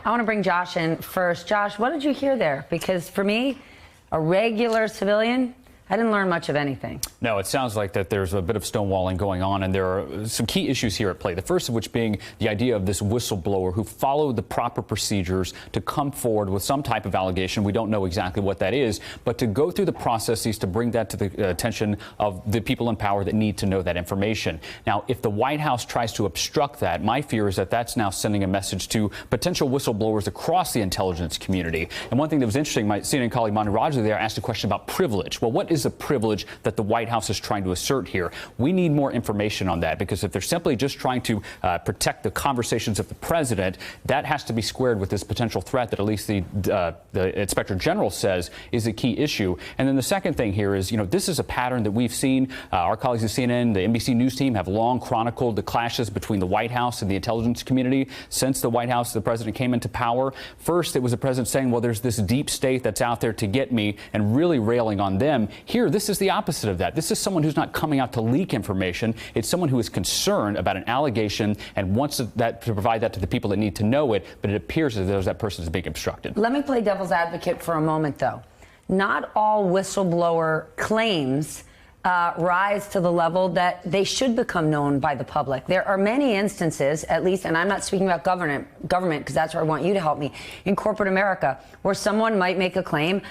I want to bring Josh in first. Josh, what did you hear there? Because for me, a regular civilian, I didn't learn much of anything. No, it sounds like that there's a bit of stonewalling going on, and there are some key issues here at play. The first of which being the idea of this whistleblower who followed the proper procedures to come forward with some type of allegation. We don't know exactly what that is, but to go through the processes to bring that to the attention of the people in power that need to know that information. Now, if the White House tries to obstruct that, my fear is that that's now sending a message to potential whistleblowers across the intelligence community. And one thing that was interesting, my CNN colleague Manu Raju there asked a question about privilege. Well, what is the privilege that the White House is trying to assert here? We need more information on that, because if they're simply just trying to protect the conversations of the president, that has to be squared with this potential threat that at least the Inspector General says is a key issue. And then the second thing here is, this is a pattern that we've seen. Our colleagues at CNN, the NBC News team have long chronicled the clashes between the White House and the intelligence community since the White House, the president came into power. First, it was the president saying, well, there's this deep state that's out there to get me, and really railing on them. Here, this is the opposite of that. This is someone who's not coming out to leak information. It's someone who is concerned about an allegation and wants to provide that to the people that need to know it, but it appears as though that person is being obstructed. Let me play devil's advocate for a moment, though. Not all whistleblower claims rise to the level that they should become known by the public. There are many instances, at least, and I'm not speaking about government, because that's where I want you to help me, in corporate America, where someone might make a claim,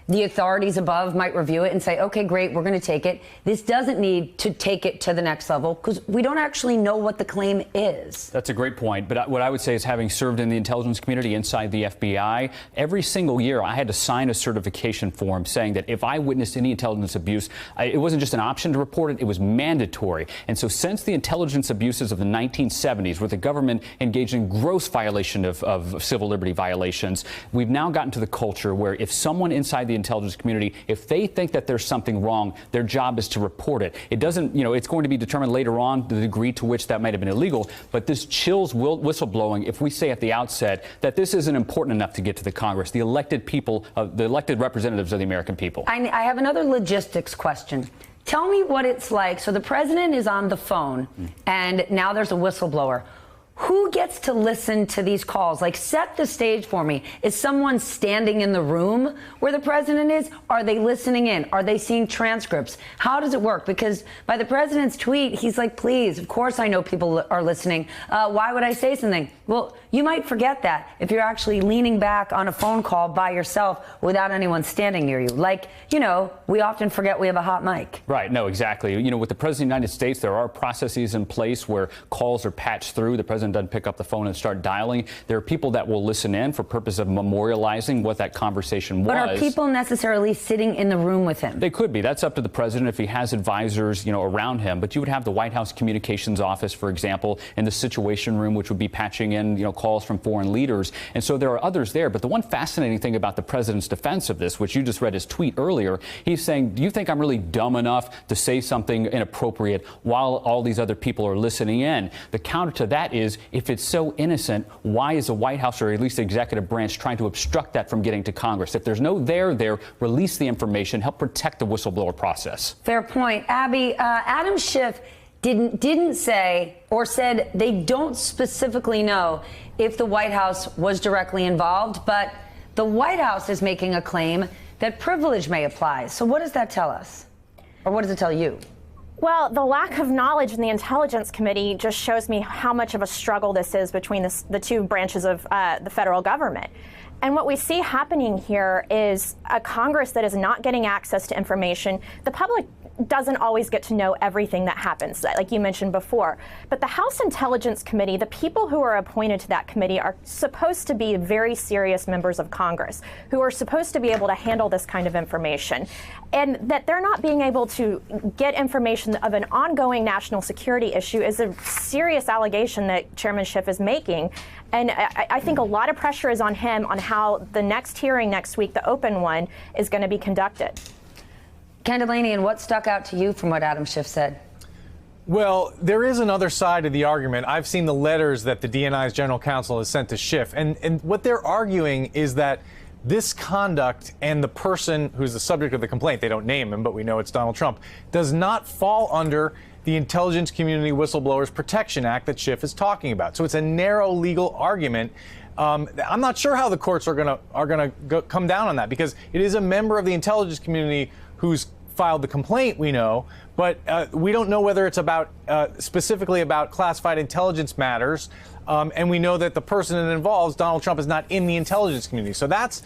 the authorities above might review it and say, okay, great, we're going to take it. This doesn't need to take it to the next level because we don't actually know what the claim is. That's a great point. But what I would say is, having served in the intelligence community inside the FBI, every single year I had to sign a certification form saying that if I witnessed any intelligence abuse, it wasn't just an option to report it, it was mandatory. And so since the intelligence abuses of the 1970s, where the government engaged in gross violation of civil liberty violations, we've now gotten to the culture where if someone inside the intelligence community, if they think that there's something wrong, their job is to report it. It doesn't, it's going to be determined later on the degree to which that might have been illegal, but this chills whistleblowing if we say at the outset that this isn't important enough to get to the Congress, the elected people, the elected representatives of the American people. I have another logistics question. Tell me what it's like. So the president is on the phone, and now there's a whistleblower. Who gets to listen to these calls? Like, set the stage for me. Is someone standing in the room where the president is? Are they listening in? Are they seeing transcripts? How does it work? Because by the president's tweet, he's like, please, of course I know people are listening. Why would I say something? Well, you might forget that if you're actually leaning back on a phone call by yourself without anyone standing near you. Like, we often forget we have a hot mic. Right. No, exactly. With the president of the United States, there are processes in place where calls are patched through. The president doesn't pick up the phone and start dialing. There are people that will listen in for purpose of memorializing what that conversation was. But are people necessarily sitting in the room with him? They could be. That's up to the president if he has advisors, around him. But you would have the White House Communications Office, for example, in the Situation Room, which would be patching in, calls from foreign leaders. And so there are others there. But the one fascinating thing about the president's defense of this, which you just read his tweet earlier, he's saying, do you think I'm really dumb enough to say something inappropriate while all these other people are listening in? The counter to that is, if it's so innocent, why is the White House, or at least the executive branch, trying to obstruct that from getting to Congress? If there's no there, release the information, help protect the whistleblower process. Fair point. Abby, Adam Schiff didn't say, or said they don't specifically know if the White House was directly involved, but the White House is making a claim that privilege may apply. So what does that tell us? Or what does it tell you? Well, the lack of knowledge in the Intelligence Committee just shows me how much of a struggle this is between the two branches of the federal government. And what we see happening here is a Congress that is not getting access to information. The public doesn't always get to know everything that happens, like you mentioned before. But the House Intelligence Committee, the people who are appointed to that committee are supposed to be very serious members of Congress who are supposed to be able to handle this kind of information. And that they're not being able to get information of an ongoing national security issue is a serious allegation that Chairman Schiff is making. And I think a lot of pressure is on him on how the next hearing next week, the open one, is going to be conducted. Ken Dilanian, what stuck out to you from what Adam Schiff said? Well, there is another side of the argument. I've seen the letters that the DNI's general counsel has sent to Schiff. And what they're arguing is that this conduct and the person who's the subject of the complaint, they don't name him, but we know it's Donald Trump, does not fall under the Intelligence Community Whistleblowers Protection Act that Schiff is talking about. So it's a narrow legal argument I'm not sure how the courts are going to come down on that, because it is a member of the intelligence community who's filed the complaint, we know, but we don't know whether it's about specifically about classified intelligence matters. And we know that the person it involves, Donald Trump, is not in the intelligence community. So that's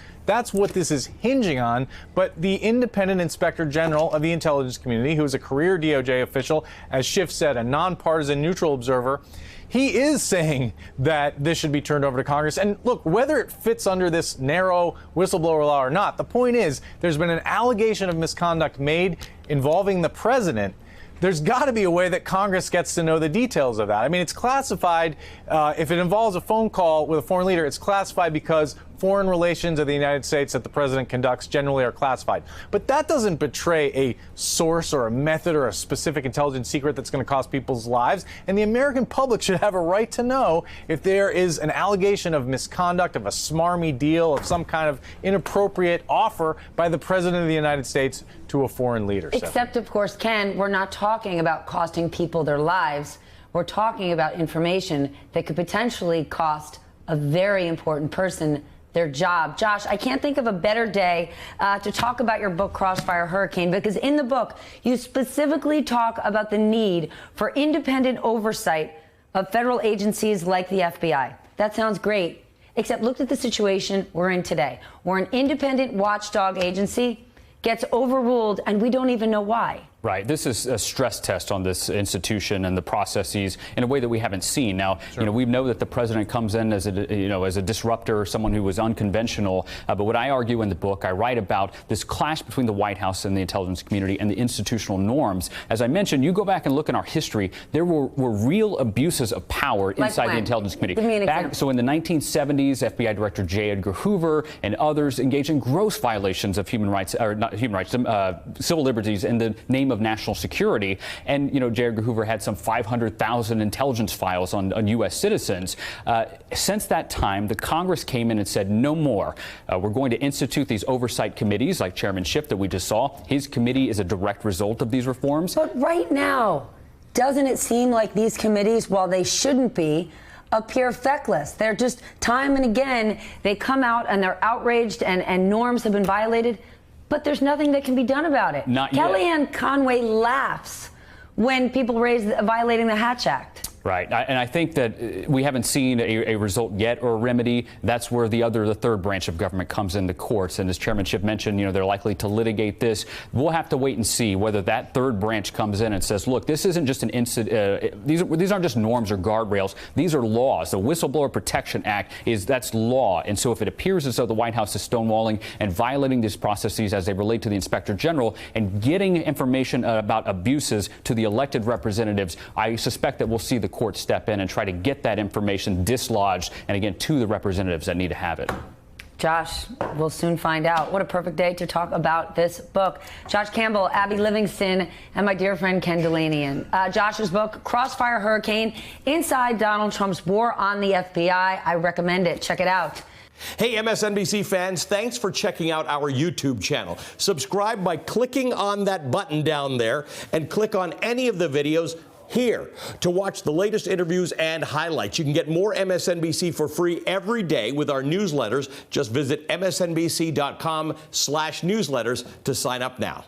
what this is hinging on. But the independent inspector general of the intelligence community, who is a career DOJ official, as Schiff said, a nonpartisan neutral observer, he is saying that this should be turned over to Congress. And look, whether it fits under this narrow whistleblower law or not, the point is there's been an allegation of misconduct made involving the president. There's got to be a way that Congress gets to know the details of that. I mean, it's classified. If it involves a phone call with a foreign leader, it's classified because foreign relations of the United States that the president conducts generally are classified. But that doesn't betray a source or a method or a specific intelligence secret that's going to cost people's lives. And the American public should have a right to know if there is an allegation of misconduct, of a smarmy deal, of some kind of inappropriate offer by the president of the United States to a foreign leader. Except, of course, Ken, we're not talking about costing people their lives. We're talking about information that could potentially cost a very important person their job. Josh, I can't think of a better day to talk about your book, Crossfire Hurricane, because in the book, you specifically talk about the need for independent oversight of federal agencies like the FBI. That sounds great, except look at the situation we're in today, where an independent watchdog agency gets overruled and we don't even know why. Right. This is a stress test on this institution and the processes in a way that we haven't seen. Now, we know that the president comes in as a disruptor, someone who was unconventional. But what I argue in the book, I write about this clash between the White House and the intelligence community and the institutional norms. As I mentioned, you go back and look in our history, there were real abuses of power inside the intelligence committee. Give me an example. So in the 1970s, FBI Director J. Edgar Hoover and others engaged in gross violations of human rights, or not human rights, civil liberties in the name of national security. And, J. Edgar Hoover had some 500,000 intelligence files on U.S. citizens. Since that time, the Congress came in and said, no more. We're going to institute these oversight committees like Chairman Schiff that we just saw. His committee is a direct result of these reforms. But right now, doesn't it seem like these committees, while they shouldn't be, appear feckless? They're just, time and again, they come out and they're outraged and norms have been violated. But there's nothing that can be done about it. Not yet. Kellyanne Conway laughs when people raise violating the Hatch Act. Right. And I think that we haven't seen a result yet or a remedy. That's where the third branch of government comes in, the courts. And as Chairman Schiff mentioned, they're likely to litigate this. We'll have to wait and see whether that third branch comes in and says, look, this isn't just an incident. These aren't just norms or guardrails. These are laws. The Whistleblower Protection Act that's law. And so if it appears as though the White House is stonewalling and violating these processes as they relate to the Inspector General and getting information about abuses to the elected representatives, I suspect that we'll see the court step in and try to get that information dislodged and again to the representatives that need to have it. Josh, we'll soon find out. What a perfect day to talk about this book. Josh Campbell, Abby Livingston, and my dear friend Ken Dilanian. Josh's book, Crossfire Hurricane, Inside Donald Trump's War on the FBI. I recommend it. Check it out. Hey, MSNBC fans, thanks for checking out our YouTube channel. Subscribe by clicking on that button down there and click on any of the videos here to watch the latest interviews and highlights. You can get more MSNBC for free every day with our newsletters. Just visit msnbc.com/newsletters to sign up now.